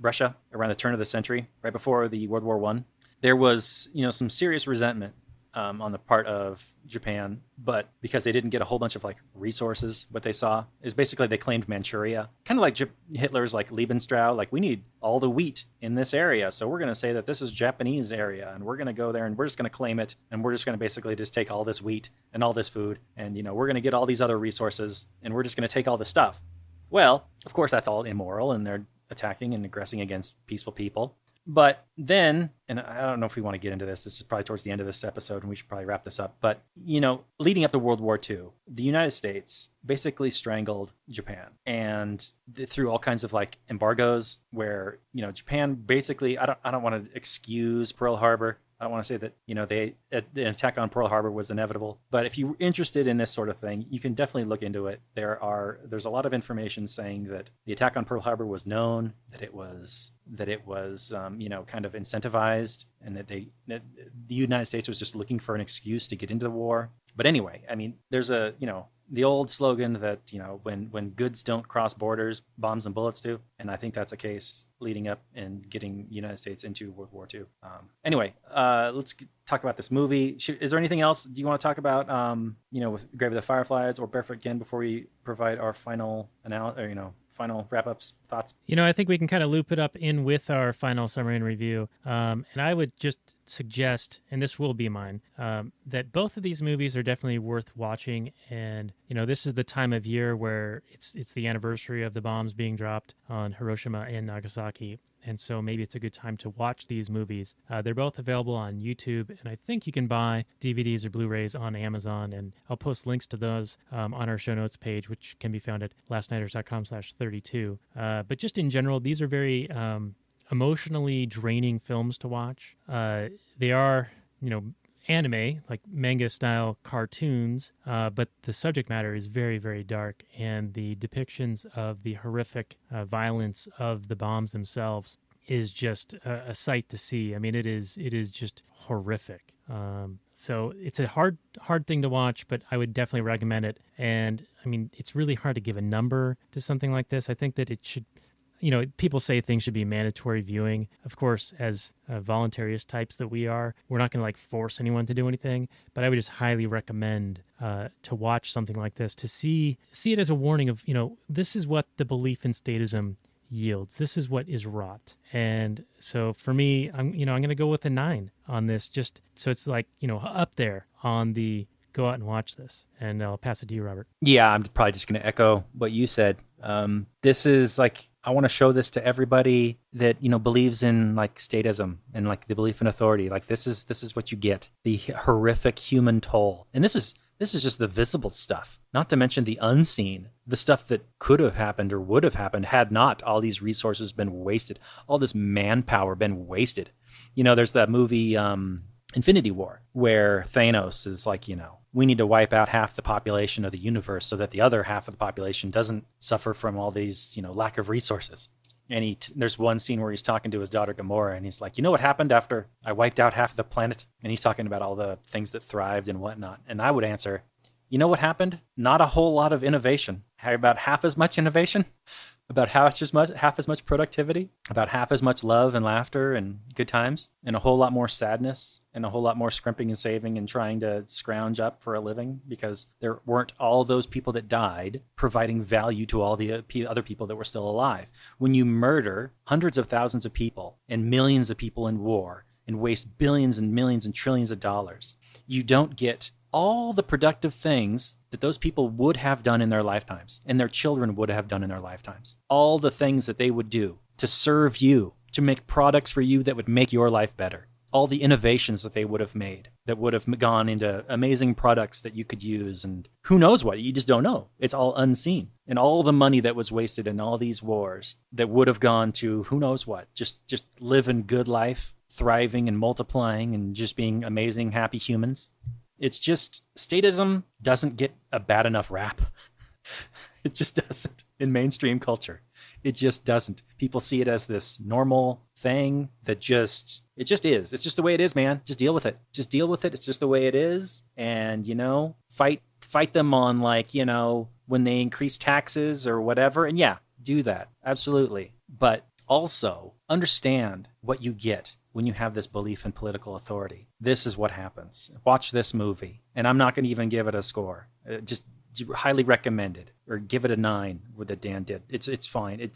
Russia around the turn of the century, right before the World War I. There was some serious resentment on the part of Japan, but because they didn't get a whole bunch of like resources, what they saw is basically they claimed Manchuria, kind of like Hitler's like Lebensraum, like we need all the wheat in this area, so we're going to say that this is Japanese area, and we're going to go there and we're just going to claim it, and we're just going to basically just take all this wheat and all this food, and we're going to get all these other resources, and we're just going to take all this stuff. Well, of course that's all immoral, and they're attacking and aggressing against peaceful people. But then, and I don't know if we want to get into this. This is probably towards the end of this episode, and we should probably wrap this up. But, leading up to World War II, the United States basically strangled Japan. And through all kinds of like embargoes where, Japan basically, I don't want to excuse Pearl Harbor. I don't want to say that, the attack on Pearl Harbor was inevitable. But if you're interested in this sort of thing, you can definitely look into it. There's a lot of information saying that the attack on Pearl Harbor was known, that it was kind of incentivized, and that the United States was just looking for an excuse to get into the war. But anyway, I mean, there's the old slogan that when goods don't cross borders, bombs and bullets do, and I think that's a case leading up and getting the United States into World War II. Anyway, let's talk about this movie. Is there anything else do you want to talk about? With Graveyard of the Fireflies or Barefoot Gen before we provide our final final wrap-ups, thoughts? I think we can kind of loop it up in with our final summary and review. And I would just suggest, and this will be mine, that both of these movies are definitely worth watching. And this is the time of year where it's the anniversary of the bombs being dropped on Hiroshima and Nagasaki. And so maybe it's a good time to watch these movies. They're both available on YouTube, and I think you can buy DVDs or Blu-rays on Amazon, and I'll post links to those on our show notes page, which can be found at lastnighters.com/32. But just in general, these are very emotionally draining films to watch. They are, anime, like manga-style cartoons, but the subject matter is very, very dark, and the depictions of the horrific violence of the bombs themselves is just a sight to see. I mean, it is just horrific. So it's a hard thing to watch, but I would definitely recommend it. And I mean, it's really hard to give a number to something like this. I think that it should, people say things should be mandatory viewing. Of course, as voluntarist types that we are, we're not going to like force anyone to do anything. But I would just highly recommend to watch something like this, to see it as a warning of, this is what the belief in statism yields. This is what is wrought. And so for me, I'm going to go with a 9 on this, just so it's like, up there on the go out and watch this. And I'll pass it to you, Robert. Yeah, I'm probably just going to echo what you said. This is like I want to show this to everybody that, believes in like statism and like the belief in authority. Like this is what you get. The horrific human toll. And this is just the visible stuff, not to mention the unseen, the stuff that could have happened or would have happened had not all these resources been wasted, all this manpower been wasted. There's that movie Infinity War, where Thanos is like, we need to wipe out half the population of the universe so that the other half of the population doesn't suffer from all these, lack of resources. And there's one scene where he's talking to his daughter Gamora, and he's like, you know what happened after I wiped out half of the planet? And he's talking about all the things that thrived and whatnot. And I would answer, you know what happened? Not a whole lot of innovation. About half as much innovation, about half as much productivity, about half as much love and laughter and good times, and a whole lot more sadness and a whole lot more scrimping and saving and trying to scrounge up for a living because there weren't all those people that died providing value to all the other people that were still alive. When you murder hundreds of thousands of people and millions of people in war and waste billions and millions and trillions of dollars, you don't get all the productive things that those people would have done in their lifetimes and their children would have done in their lifetimes. All the things that they would do to serve you, to make products for you that would make your life better. All the innovations that they would have made that would have gone into amazing products that you could use, and who knows what, you just don't know. It's all unseen. And all the money that was wasted in all these wars that would have gone to who knows what, just living good life, thriving and multiplying and just being amazing, happy humans. It's just statism doesn't get a bad enough rap. It just doesn't in mainstream culture. It just doesn't. People see it as this normal thing that it just is. It's just the way it is, man. Just deal with it. Just deal with it. It's just the way it is. And, fight them on when they increase taxes or whatever. And yeah, do that. Absolutely. But also understand what you get when you have this belief in political authority. This is what happens. Watch this movie. And I'm not going to even give it a score. Just highly recommend it, or give it a 9 with that Dan did. It's fine.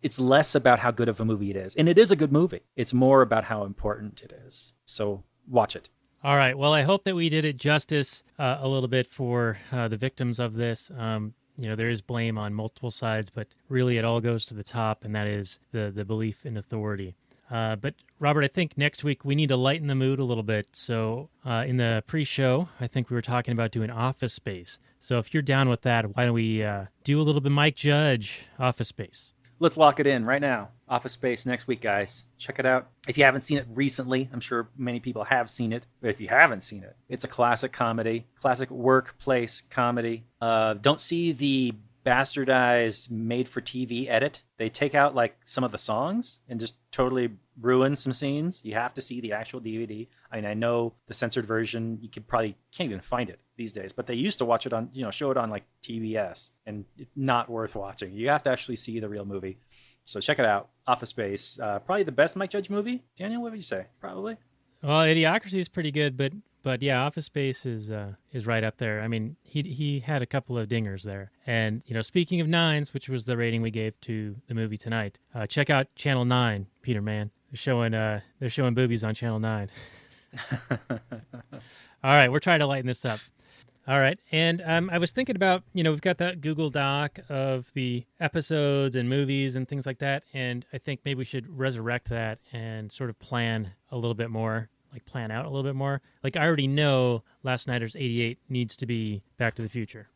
It's less about how good of a movie it is. And it is a good movie. It's more about how important it is. So watch it. All right. Well, I hope that we did it justice a little bit for the victims of this. There is blame on multiple sides, but really it all goes to the top, and that is the belief in authority. But Robert, I think next week we need to lighten the mood a little bit. So in the pre-show, I think we were talking about doing Office Space. So if you're down with that, why don't we do a little bit Mike Judge Office Space? Let's lock it in right now. Office Space next week, guys. Check it out. If you haven't seen it recently, I'm sure many people have seen it. But if you haven't seen it, it's a classic comedy, classic workplace comedy. Don't see the bastardized made-for-TV edit. They take out some of the songs and just totally ruin some scenes. You have to see the actual DVD. I mean, I know the censored version, you can't even find it these days, but they used to watch it on, show it on TBS, and not worth watching. You have to actually see the real movie. So check it out. Office Space, probably the best Mike Judge movie. Daniel, what would you say? Probably. Well, Idiocracy is pretty good, but yeah, Office Space is right up there. I mean, he had a couple of dingers there. And speaking of 9s, which was the rating we gave to the movie tonight, check out Channel 9, Peter Man. They're showing boobies on Channel 9. All right, we're trying to lighten this up. All right, and I was thinking about, we've got that Google Doc of the episodes and movies and things like that, and I think maybe we should resurrect that and sort of plan a little bit more, plan out a little bit more. I already know Last Nighter's 88 needs to be Back to the Future.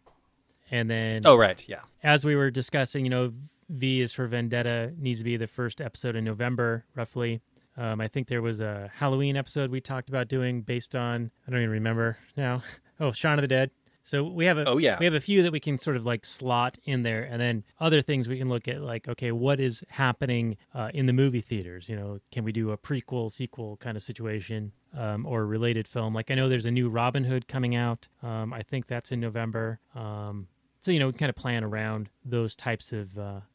And then... Oh, right, yeah. As we were discussing, V is for Vendetta needs to be the first episode in November, roughly. I think there was a Halloween episode we talked about doing based on, I don't even remember now. Oh, Shaun of the Dead. So we have a few that we can sort of slot in there, and then other things we can look at, okay, what is happening in the movie theaters? Can we do a prequel, sequel kind of situation, or a related film? I know there's a new Robin Hood coming out. I think that's in November. So, we kind of plan around those types of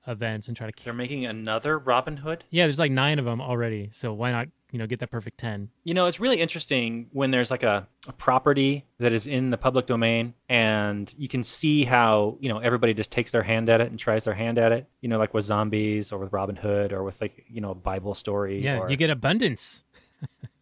events and try to... They're making another Robin Hood? Yeah, there's 9 of them already, so why not, get that perfect 10? It's really interesting when there's a property that is in the public domain, and you can see how, everybody just takes their hand at it and tries their hand at it, like with zombies or with Robin Hood or with, a Bible story. Yeah, you get abundance.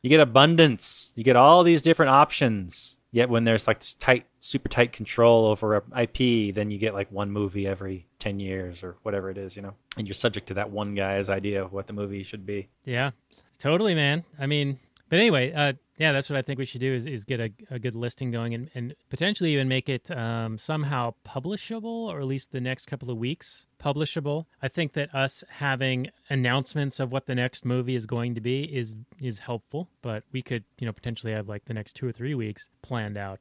You get abundance. You get all these different options. Yet when there's like this super tight control over IP, then you get like one movie every 10 years or whatever it is, and you're subject to that one guy's idea of what the movie should be. Yeah, totally, man. I mean, but anyway, yeah, that's what I think we should do is get a good listing going and potentially even make it somehow publishable, or at least the next couple of weeks publishable. I think that us having announcements of what the next movie is going to be is helpful, but we could potentially have like the next 2 or 3 weeks planned out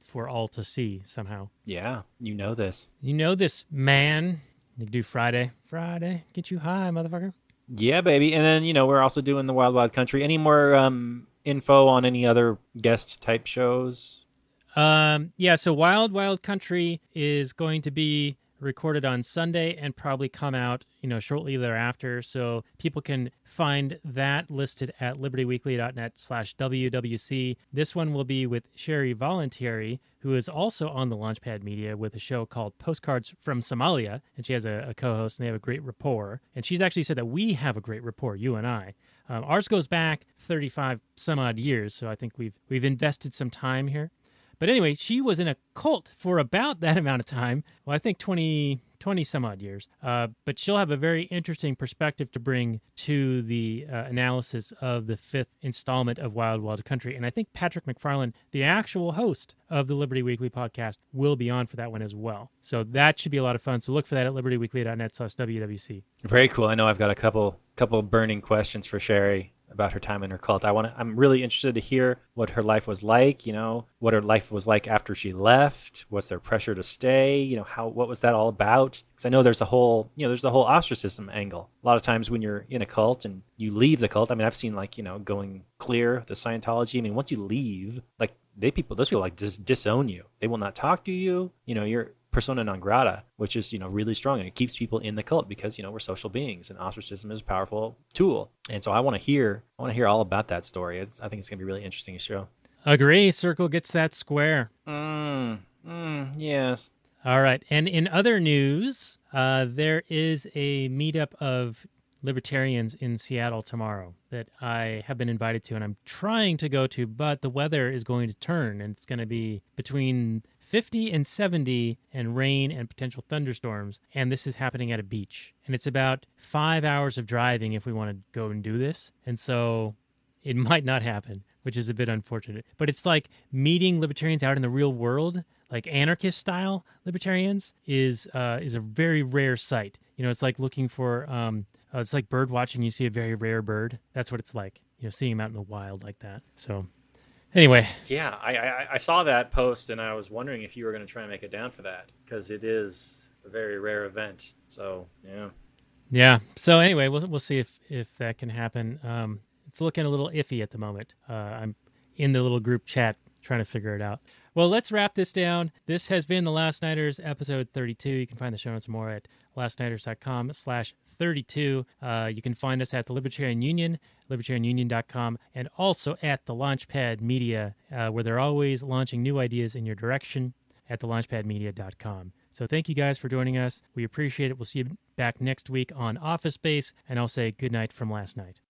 for all to see somehow. Yeah, you know this. You know this, man. You can do Friday, get you high, motherfucker. Yeah, baby. And then, we're also doing the Wild Wild Country. Any more info on any other guest type shows? Yeah, so Wild Wild Country is going to be recorded on Sunday and probably come out, shortly thereafter. So people can find that listed at libertyweekly.net/WWC. This one will be with Sherry Voluntary, who is also on the Launchpad Media with a show called Postcards from Somalia. And she has a co-host, and they have a great rapport. And she's actually said that we have a great rapport, you and I. Ours goes back 35 some odd years, so I think we've invested some time here. But anyway, she was in a cult for about that amount of time. Well, I think 20 some odd years. But she'll have a very interesting perspective to bring to the analysis of the 5th installment of Wild Wild Country. And I think Patrick McFarlane, the actual host of the Liberty Weekly podcast, will be on for that one as well. So that should be a lot of fun. So look for that at libertyweekly.net/WWC. Very cool. I know I've got a couple burning questions for Sherry about her time in her cult. I'm really interested to hear what her life was like, what her life was like after she left. Was there pressure to stay? What was that all about? Because I know there's there's the whole ostracism angle. A lot of times when you're in a cult and you leave the cult, I mean, I've seen like, going clear, the Scientology. I mean, once you leave, like those people like disown you. They will not talk to you. You're persona non grata, which is really strong, and it keeps people in the cult because we're social beings, and ostracism is a powerful tool. And so I want to hear all about that story. I think it's gonna be a really interesting show. Agree. Circle gets that square. Yes. All right. And in other news, there is a meetup of libertarians in Seattle tomorrow that I have been invited to, and I'm trying to go to, but the weather is going to turn, and it's going to be between 50 and 70 and rain and potential thunderstorms, and this is happening at a beach. And it's about 5 hours of driving if we want to go and do this, and so it might not happen, which is a bit unfortunate. But it's like meeting libertarians out in the real world, like anarchist style libertarians, is a very rare sight. It's like looking for it's like bird watching. You see a very rare bird. That's what it's like. Seeing them out in the wild like that. So anyway. Yeah, I saw that post, and I was wondering if you were going to try and make it down for that, because it is a very rare event. So yeah. Yeah. So anyway, we'll see if that can happen. It's looking a little iffy at the moment. I'm in the little group chat trying to figure it out. Well, let's wrap this down. This has been The Last Nighters, episode 32. You can find the show notes more at lastnighters.com/32. You can find us at the Libertarian Union, libertarianunion.com, and also at the Launchpad Media, where they're always launching new ideas in your direction at thelaunchpadmedia.com. So thank you guys for joining us. We appreciate it. We'll see you back next week on Office Space, and I'll say good night from last night.